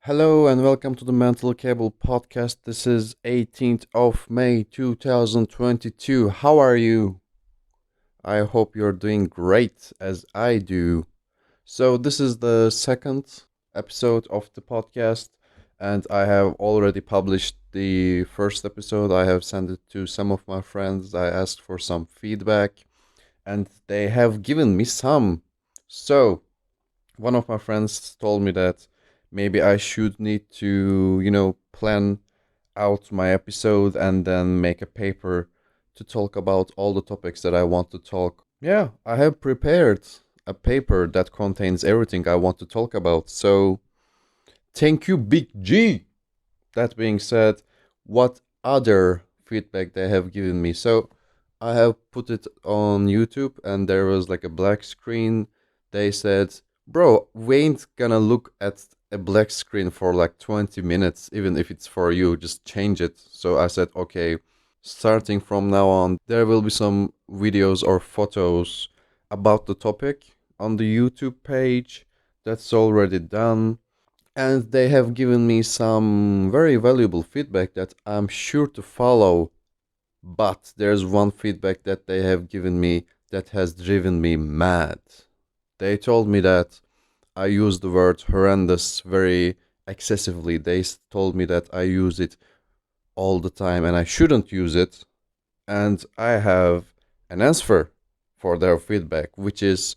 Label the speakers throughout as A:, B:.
A: Hello and welcome to the Mental Cable podcast. This is 18th of May 2022. How are you? I hope you're doing great as I do. So, this is the second episode of the podcast, and I have already published the first episode. I have sent it to some of my friends. I asked for some feedback, and they have given me some. So, one of my friends told me that maybe I should need to, plan out my episode and then make a paper to talk about all the topics that I want to talk. Yeah, I have prepared a paper that contains everything I want to talk about. So, thank you, Big G. That being said, what other feedback they have given me? So, I have put it on YouTube and there was like a black screen. They said, bro, we ain't gonna look at a black screen for like 20 minutes, even if it's for you, just change it. So I said, okay, starting from now on, there will be some videos or photos about the topic on the YouTube page. That's already done. And they have given me some very valuable feedback that I'm sure to follow. But there's one feedback that they have given me that has driven me mad. They told me that I use the word horrendous very excessively. They told me that I use it all the time and I shouldn't use it. And I have an answer for their feedback, which is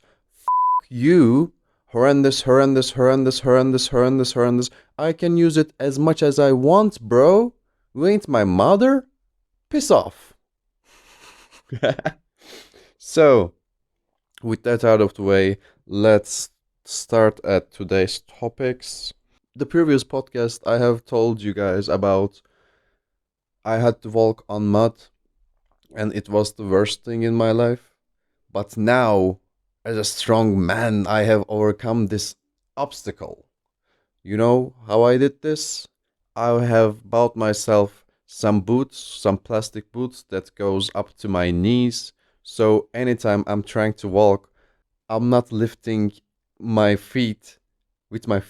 A: you, horrendous, horrendous, horrendous, horrendous, horrendous, horrendous. I can use it as much as I want, bro. You ain't my mother? Piss off. So, with that out of the way, let's start at today's topics. The previous podcast, I have told you guys about I had to walk on mud and it was the worst thing in my life. But now, as a strong man, I have overcome this obstacle. You know how I did this? I have bought myself some boots, some plastic boots that goes up to my knees. So anytime I'm trying to walk, I'm not lifting my feet with my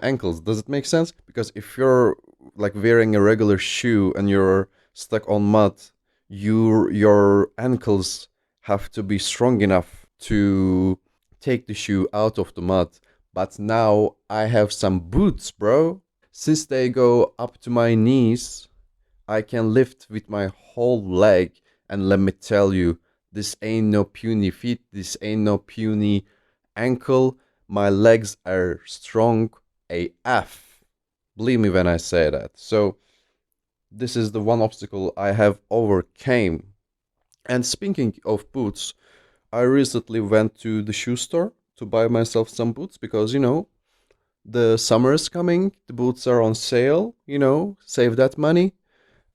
A: ankles. Does it make sense? Because if you're like wearing a regular shoe and you're stuck on mud, your ankles have to be strong enough to take the shoe out of the mud. But now I have some boots, bro. Since they go up to my knees, I can lift with my whole leg. And let me tell you, this ain't no puny feet, this ain't no puny ankle. My legs are strong AF. Believe me when I say that. So, this is the one obstacle I have overcame. And speaking of boots, I recently went to the shoe store to buy myself some boots because, the summer is coming, the boots are on sale, save that money.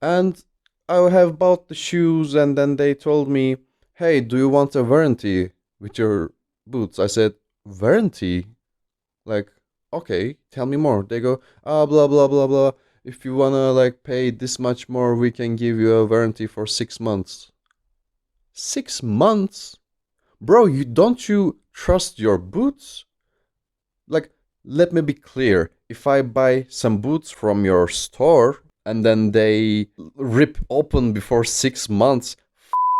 A: And I have bought the shoes, and then they told me, hey, do you want a warranty with your boots? I said, warranty? Like, okay, tell me more. They go, blah, blah, blah, blah. If you wanna, like, pay this much more, we can give you a warranty for 6 months. 6 months? Bro, you trust your boots? Like, let me be clear. If I buy some boots from your store and then they rip open before 6 months,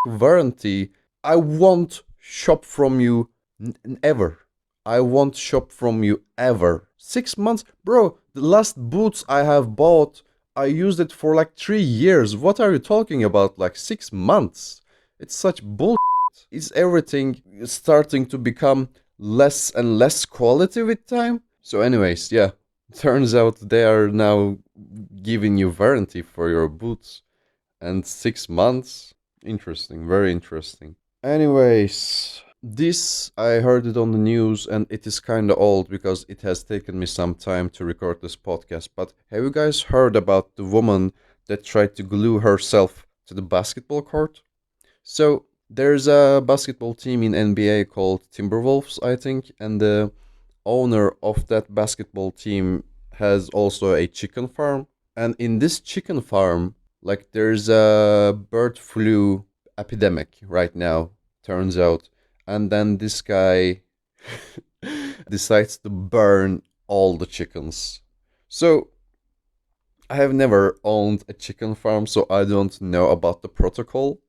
A: warranty, I won't shop from you ever. I won't shop from you ever. 6 months? Bro, the last boots I have bought, I used it for like 3 years. What are you talking about? Like 6 months? It's such bullshit. Is everything starting to become less and less quality with time? So, anyways, yeah. Turns out they are now giving you warranty for your boots. And 6 months? Interesting, very interesting. Anyways, this I heard it on the news and it is kinda old because it has taken me some time to record this podcast. But have you guys heard about the woman that tried to glue herself to the basketball court? So there's a basketball team in NBA called Timberwolves, I think, and the owner of that basketball team has also a chicken farm. And in this chicken farm, like there's a bird flu epidemic right now, turns out. And then this guy decides to burn all the chickens. So I have never owned a chicken farm, so I don't know about the protocol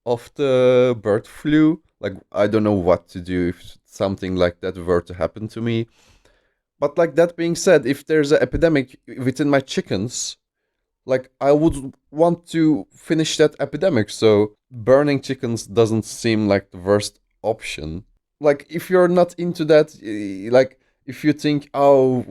A: of the bird flu. Like, I don't know what to do if something like that were to happen to me. But, like, that being said, if there's an epidemic within my chickens, like, I would want to finish that epidemic. So, burning chickens doesn't seem like the worst option. Like, if you're not into that, like, if you think, oh,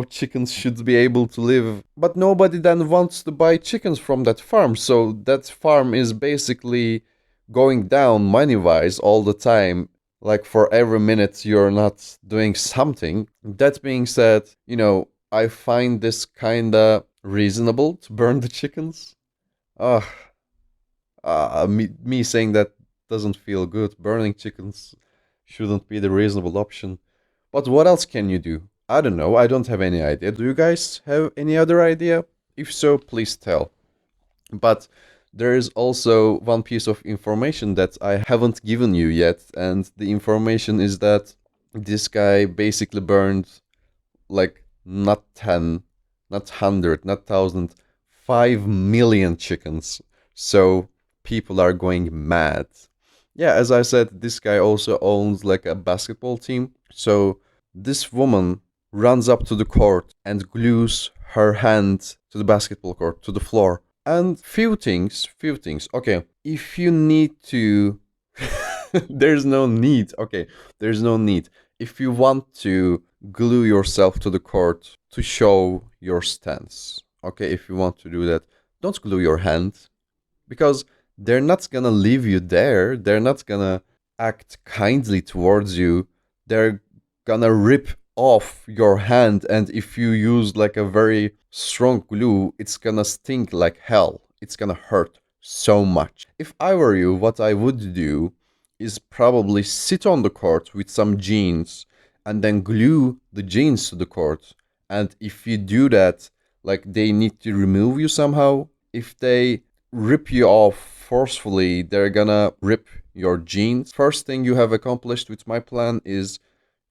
A: chickens should be able to live, but nobody then wants to buy chickens from that farm. So that farm is basically going down money wise all the time. Like, for every minute you're not doing something. That being said, I find this kinda reasonable to burn the chickens. Ugh, me saying that doesn't feel good. Burning chickens shouldn't be the reasonable option. But what else can you do? I don't know. I don't have any idea. Do you guys have any other idea? If so, please tell. But there is also one piece of information that I haven't given you yet, and the information is that this guy basically burned like not 10, not 100, not 1,000, 5 million chickens. So people are going mad. Yeah, as I said, this guy also owns like a basketball team. So this woman runs up to the court and glues her hand to the basketball court, to the floor. And few things. Okay, if you need to, there's no need. Okay, there's no need. If you want to glue yourself to the court to show your stance, okay, if you want to do that, don't glue your hand, because they're not gonna leave you there. They're not gonna act kindly towards you. They're gonna rip off your hand, and if you use like a very strong glue, it's gonna stink like hell. It's gonna hurt so much. If I were you, what I would do is probably sit on the court with some jeans and then glue the jeans to the court. And if you do that, like, they need to remove you somehow. If they rip you off forcefully, they're gonna rip your jeans. First thing you have accomplished with my plan is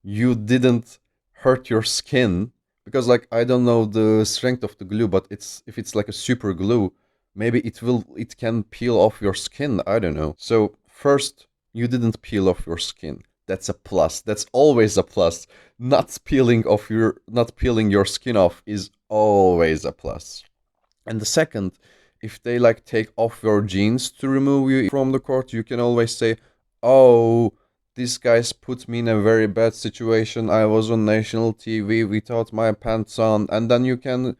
A: you didn't hurt your skin, because, like, I don't know the strength of the glue, but it's if it's like a super glue, maybe it can peel off your skin. I don't know. So first, you didn't peel off your skin. That's a plus. That's always a plus. Not peeling your skin off is always a plus. And the second, if they like take off your jeans to remove you from the court, you can always say, "Oh, these guys put me in a very bad situation. I was on national TV without my pants on." And then you can,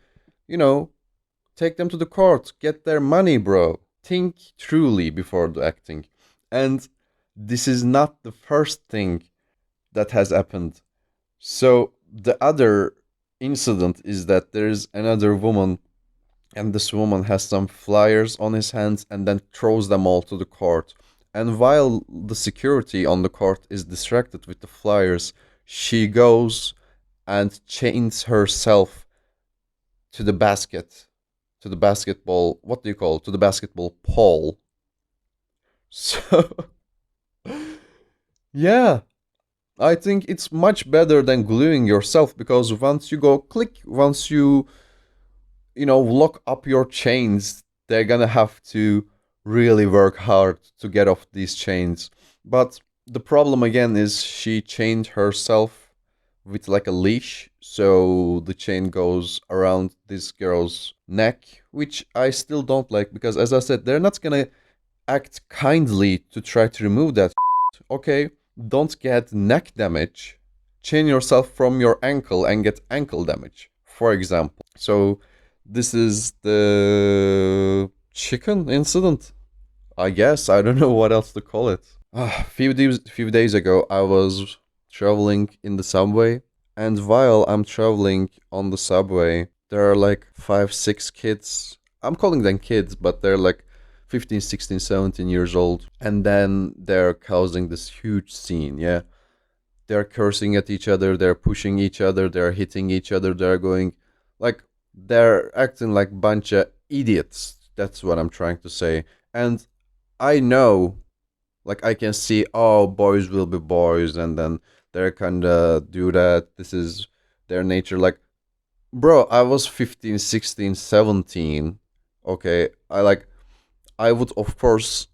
A: you know, take them to the court, get their money, bro. Think truly before the acting. And this is not the first thing that has happened. So the other incident is that there's another woman, and this woman has some flyers on his hands and then throws them all to the court. And while the security on the court is distracted with the flyers, she goes and chains herself to the basket, to the basketball, what do you call it? To the basketball pole. So, yeah, I think it's much better than gluing yourself, because once you go click, once you lock up your chains, they're gonna have to really work hard to get off these chains. But the problem again is she chained herself with like a leash, so the chain goes around this girl's neck, which I still don't like, because as I said, they're not gonna act kindly to try to remove that. Okay, don't get neck damage. Chain yourself from your ankle and get ankle damage, for example. So this is the chicken incident, I guess. I don't know what else to call it. Few days ago, I was traveling in the subway, and while I'm traveling on the subway, there are like 5, 6 kids. I'm calling them kids, but they're like 15, 16, 17 years old. And then they're causing this huge scene, yeah? They're cursing at each other, they're pushing each other, they're hitting each other, like they're acting like bunch of idiots. That's what I'm trying to say. And I know, like, I can see, oh, boys will be boys, and then they're kinda do that. This is their nature. Like, Bro, I was 15, 16, 17. Okay, I would of course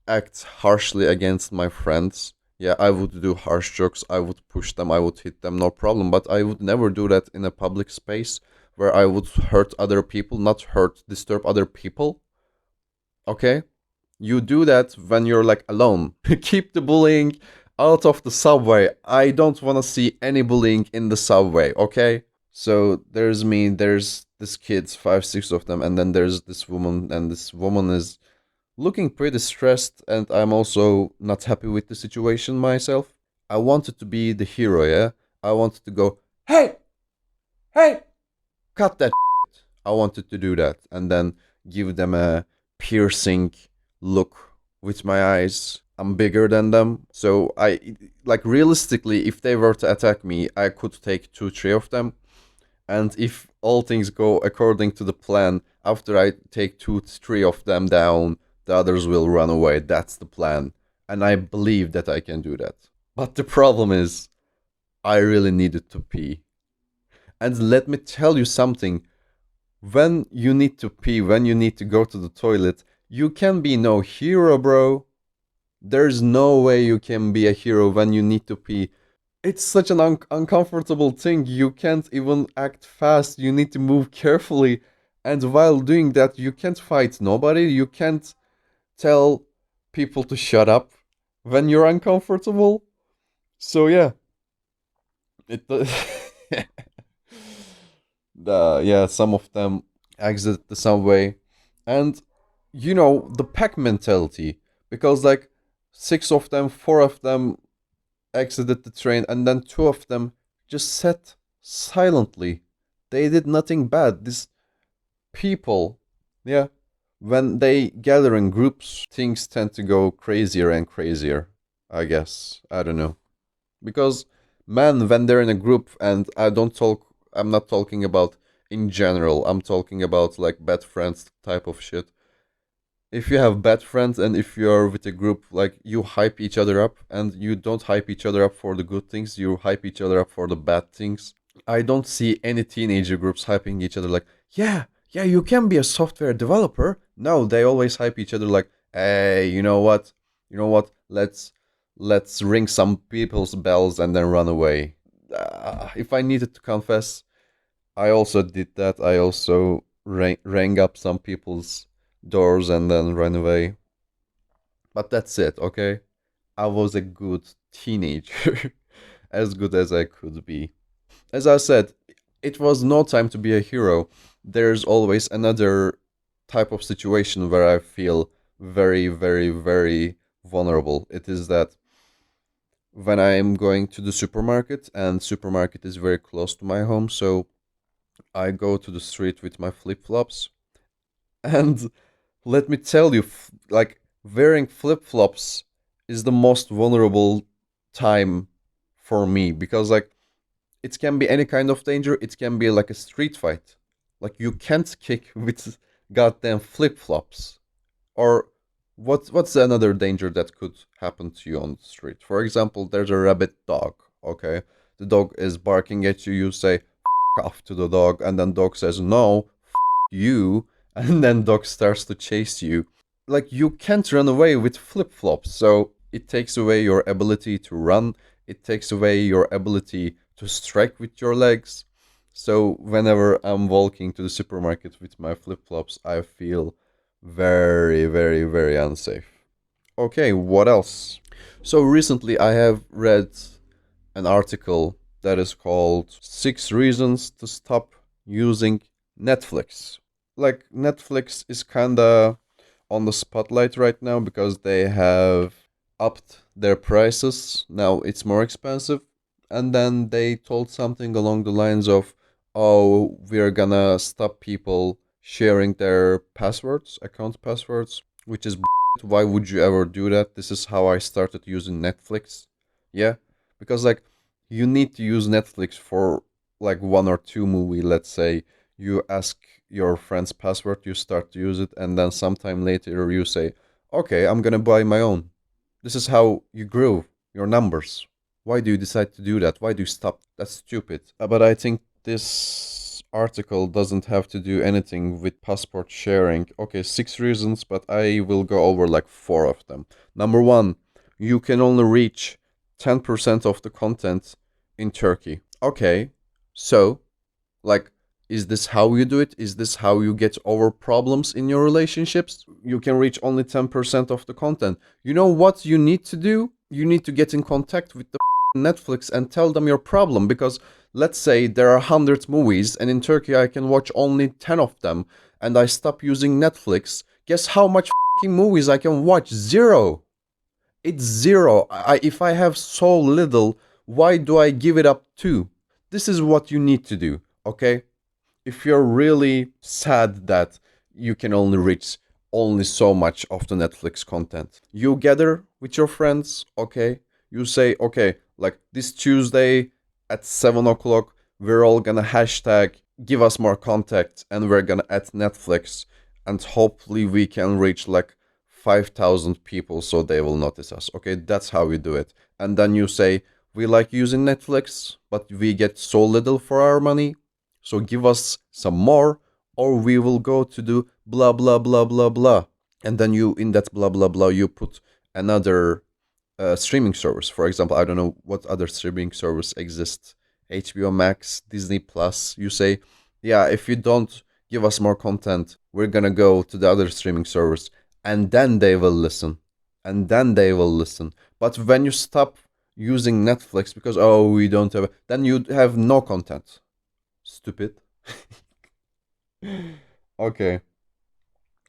A: act harshly against my friends. Yeah, I would do harsh jokes, I would push them, I would hit them, no problem, but I would never do that in a public space where I would hurt other people, not hurt, disturb other people. Okay? You do that when you're like alone. Keep the bullying out of the subway. I don't want to see any bullying in the subway, okay? So there's me, there's this kids, five, six of them, and then there's this woman, and this woman is looking pretty stressed, and I'm also not happy with the situation myself. I wanted to be the hero, yeah? I wanted to go, hey, hey, cut that. I wanted to do that, and then give them a piercing look with my eyes. I'm bigger than them. So like realistically, if they were to attack me, I could take two, three of them. And if all things go according to the plan, after I take two, three of them down, the others will run away. That's the plan. And I believe that I can do that. But the problem is, I really needed to pee. And let me tell you something, when you need to pee, when you need to go to the toilet, you can be no hero, bro. There's no way you can be a hero when you need to pee. It's such an uncomfortable thing. You can't even act fast. You need to move carefully. And while doing that, you can't fight nobody. You can't tell people to shut up when you're uncomfortable. So yeah, it yeah, some of them exit the subway, and the pack mentality, because like six of them, four of them exited the train, and then two of them just sat silently. They did nothing bad. These people, yeah, when they gather in groups, things tend to go crazier and crazier. I guess, I don't know, because men, when they're in a group, and I'm not talking about in general, I'm talking about like bad friends type of shit. If you have bad friends and if you're with a group, like you hype each other up, and you don't hype each other up for the good things, you hype each other up for the bad things. I don't see any teenager groups hyping each other like, yeah, yeah, you can be a software developer. No, they always hype each other like, hey, you know what? You know what? Let's ring some people's bells and then run away. If I needed to confess, I also did that. I also rang up some people's doors and then ran away. But that's it, okay? I was a good teenager, as good as I could be. As I said, it was no time to be a hero. There's always another type of situation where I feel very, very, very vulnerable. It is that when I am going to the supermarket, and supermarket is very close to my home, so I go to the street with my flip flops, and let me tell you, like wearing flip flops is the most vulnerable time for me, because like it can be any kind of danger. It can be like a street fight. Like you can't kick with goddamn flip flops. Or what's another danger that could happen to you on the street? For example, there's a rabid dog. Okay, the dog is barking at you. You say off to the dog, and then dog says no, you, and then dog starts to chase you. Like you can't run away with flip flops, so it takes away your ability to run. It takes away your ability to strike with your legs. So whenever I'm walking to the supermarket with my flip flops, I feel very, very, very unsafe. Okay, what else? So recently I have read an article that is called Six Reasons to Stop Using Netflix. Like, Netflix is kinda on the spotlight right now because they have upped their prices. Now it's more expensive. And then they told something along the lines of, oh, we're gonna stop people sharing their passwords, account passwords, which is why would you ever do that? This is how I started using Netflix. Yeah, because like you need to use Netflix for like one or two movie, let's say. You ask your friend's password, you start to use it, and then sometime later you say, okay, I'm gonna buy my own. This is how you grow your numbers. Why do you decide to do that? Why do you stop? That's stupid. But I think this article doesn't have to do anything with passport sharing. Okay, 6 reasons, but I will go over like four of them. Number one, you can only reach 10% of the content in Turkey. Okay, so, like, is this how you do it? Is this how you get over problems in your relationships? You can reach only 10% of the content. You know what you need to do? You need to get in contact with the Netflix and tell them your problem, because let's say there are 100 movies and in Turkey I can watch only 10 of them and I stop using Netflix. Guess how much movies I can watch? Zero. It's zero. If I have so little, why do I give it up too? This is what you need to do, okay? If you're really sad that you can only reach only so much of the Netflix content, you gather with your friends, okay? You say, okay, like this Tuesday at 7 o'clock, we're all gonna hashtag give us more contact and we're gonna add Netflix and hopefully we can reach like 5,000 people so they will notice us. Okay, that's how we do it. And then you say, we like using Netflix, but we get so little for our money. So give us some more, or we will go to do blah blah blah blah blah. And then you in that blah blah blah you put another streaming service. For example, I don't know what other streaming service exists. HBO Max, Disney Plus. You say, yeah, if you don't give us more content, we're gonna go to the other streaming service, and then they will listen, and then they will listen. But when you stop using Netflix because oh we don't have, then you have no content. Stupid. Okay.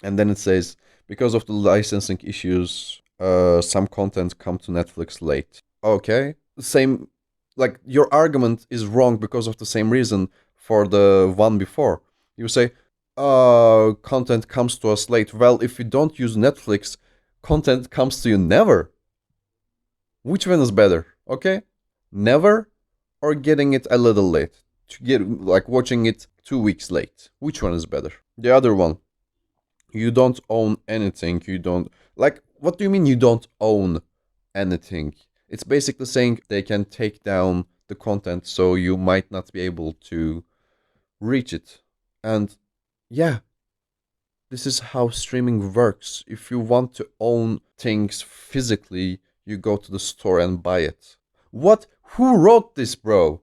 A: And then it says, because of the licensing issues, some content come to Netflix late. Okay. Same, like your argument is wrong because of the same reason for the one before. You say, content comes to us late. Well, if you don't use Netflix, content comes to you never. Which one is better? Okay? Never or getting it a little late? To get like watching it 2 weeks late. Which one is better? The other one. You don't own anything. You don't, like, what do you mean you don't own anything? It's basically saying they can take down the content so you might not be able to reach it. And yeah, this is how streaming works. If you want to own things physically, you go to the store and buy it. What? Who wrote this, bro?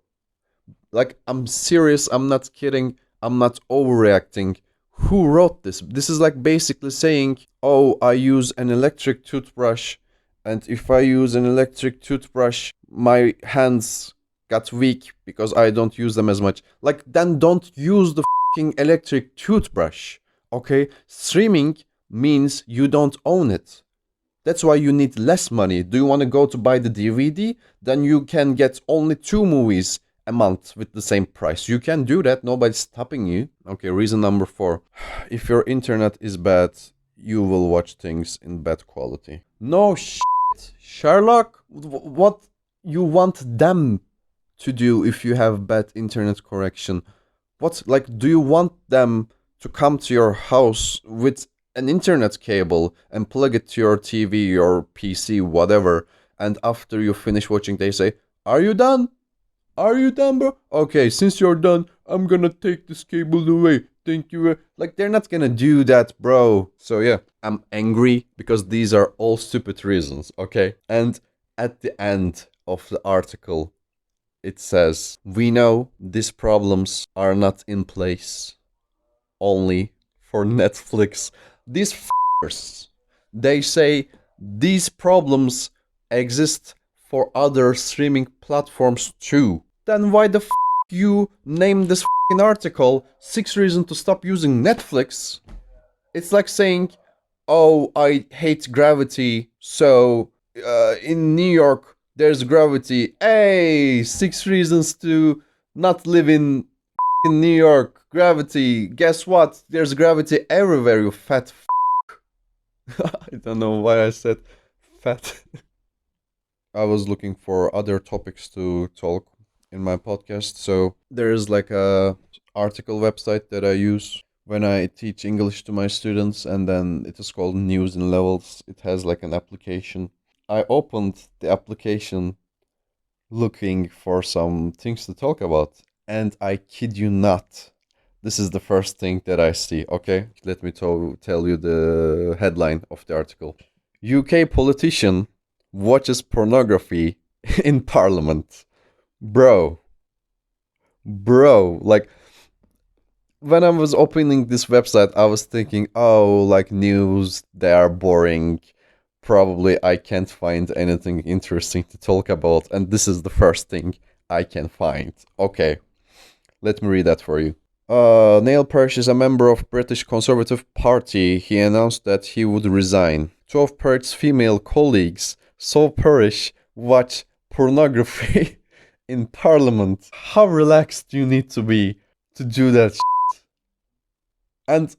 A: Like, I'm serious. I'm not kidding. I'm not overreacting. Who wrote this? This is like basically saying, oh, I use an electric toothbrush, and if I use an electric toothbrush, my hands got weak because I don't use them as much. Like, then don't use the fucking electric toothbrush. Okay? Streaming means you don't own it. That's why you need less money. Do you want to go to buy the DVD? Then you can get only 2 movies a month with the same price. You can do that. Nobody's stopping you. Okay, reason number four. If your internet is bad, you will watch things in bad quality. No shit. Sherlock? What you want them to do if you have bad internet connection? What, like, do you want them to come to your house with an internet cable and plug it to your TV or PC, whatever, and after you finish watching, they say, are you done? Are you done, bro? Okay, since you're done, I'm gonna take this cable away. Thank you. Like, they're not gonna do that, bro. So, yeah, I'm angry because these are all stupid reasons, okay? And at the end of the article, it says, we know these problems are not in place only for Netflix. These f***ers, they say these problems exist for other streaming platforms too. Then why the f*** you name this f***ing article 6 reasons to stop using Netflix? It's like saying, oh, I hate gravity, so in New York there's gravity. Hey, 6 reasons to not live in New York. Gravity. Guess what? There's gravity everywhere, you fat I don't know why I said fat. I was looking for other topics to talk in my podcast. So there is like a article website that I use when I teach English to my students, and then it is called News in Levels. It has like an application. I opened the application looking for some things to talk about, and I kid you not, This is the first thing that I see, okay? Let me tell you the headline of the article. UK politician watches pornography in parliament. Bro, like when I was opening this website, I was thinking, oh, like news, they are boring. Probably I can't find anything interesting to talk about. And this is the first thing I can find. Okay, let me read that for you. Neil Parish is a member of British Conservative Party. He announced that he would resign. Two of Parish's female colleagues saw Parish watch pornography in Parliament. How relaxed do you need to be to do that? And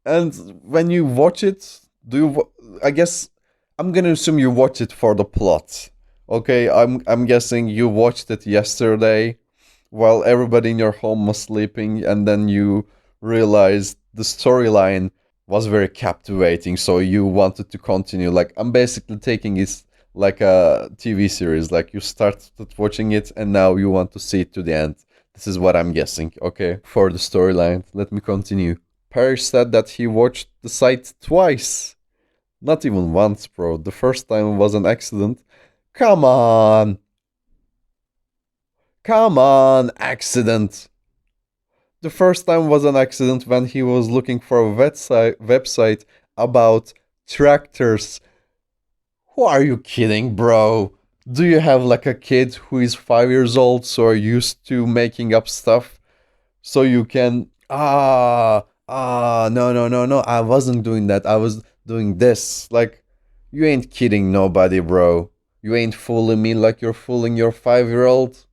A: and when you watch it, do you? I guess I'm gonna assume you watch it for the plot. Okay, I'm guessing you watched it yesterday while everybody in your home was sleeping, and then you realized the storyline was very captivating, so you wanted to continue. Like, I'm basically taking it like a TV series. Like, you started watching it, and now you want to see it to the end. This is what I'm guessing, okay? For the storyline, let me continue. Parrish said that he watched the site twice. Not even once, bro. The first time was an accident. Come on! Come on, accident! The first time was an accident when he was looking for a website about tractors. Who are you kidding, bro? Do you have like a kid who is 5 years old, so are used to making up stuff? So you can no, no, no, no, I wasn't doing that, I was doing this. Like, you ain't kidding nobody, bro. You ain't fooling me like you're fooling your 5-year-old.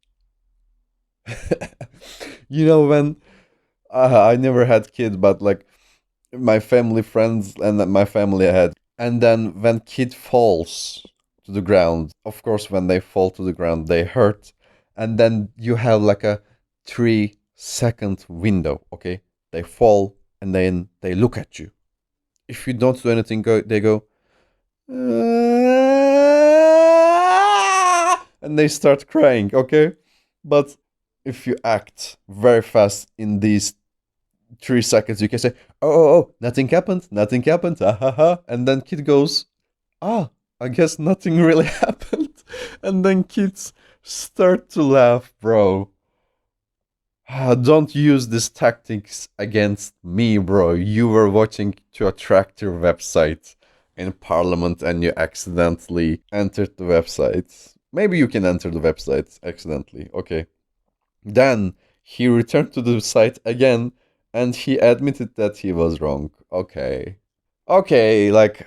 A: You know, when I never had kids, but like my family friends and my family had. And then when kid falls to the ground, of course, when they fall to the ground, they hurt. And then you have like a 3-second window, okay? They fall and then they look at you. If you don't do anything, they go, "Ah," and they start crying, okay? But if you act very fast in these 3 seconds, you can say, oh, nothing happened, ah ha ha. And then kid goes, ah, I guess nothing really happened. And then kids start to laugh, bro. Don't use these tactics against me, bro. You were watching to a tractor website in Parliament and you accidentally entered the website. Maybe you can enter the website accidentally. Okay. Then he returned to the site again and he admitted that he was wrong. Okay. Okay, like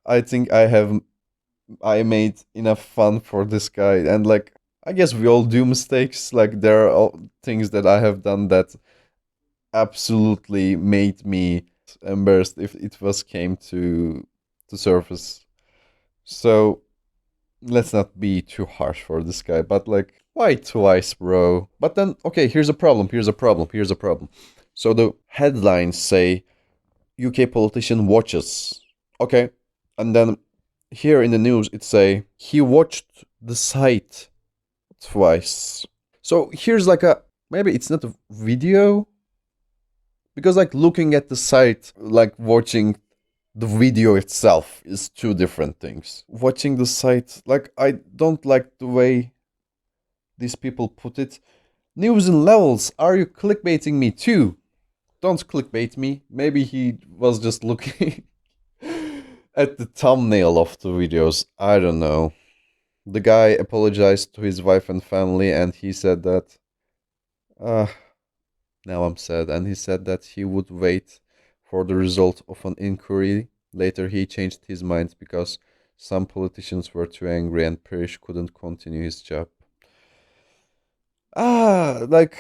A: I think I made enough fun for this guy, and like I guess we all do mistakes. Like, there are things that I have done that absolutely made me embarrassed if it was came to surface. So let's not be too harsh for this guy, but like, why twice, bro? But then, okay, here's a problem, here's a problem. So the headlines say UK politician watches. Okay. And then here in the news it say he watched the site twice. So here's like a, maybe it's not a video, because like looking at the site, like watching the video itself is two different things. Watching the site, like, I don't like the way these people put it. News and levels, are you clickbaiting me too? Don't clickbait me. Maybe he was just looking at the thumbnail of the videos. I don't know. The guy apologized to his wife and family and he said that, uh, now I'm sad. And he said that he would wait for the result of an inquiry. Later, he changed his mind because some politicians were too angry and Parrish couldn't continue his job. Like,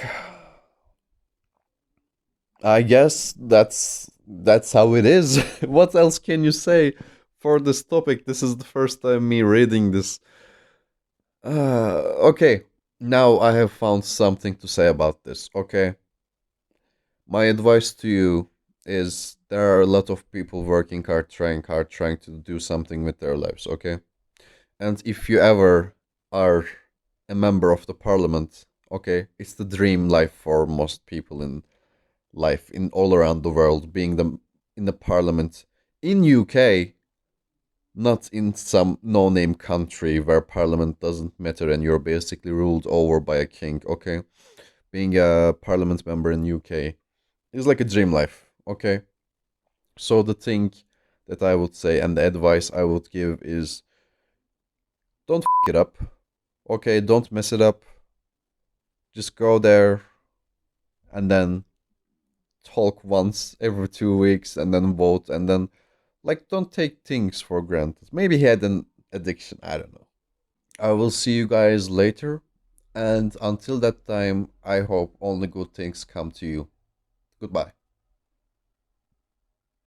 A: I guess that's how it is. What else can you say for this topic? This is the first time me reading this. Okay. Now I have found something to say about this, okay? My advice to you is there are a lot of people working hard, trying to do something with their lives, okay? And if you ever are a member of the parliament, Okay, it's the dream life for most people in life in all around the world, being the in the parliament in UK, not in some no-name country where parliament doesn't matter and you're basically ruled over by a king. Okay, being a parliament member in UK is like a dream life. Okay, so the thing that I would say and the advice I would give is don't it up. Okay, don't mess it up. Just go there and then talk once every 2 weeks and then vote and then like don't take things for granted. Maybe he had an addiction, I don't know. I will see you guys later, and until that time I hope only good things come to you. Goodbye.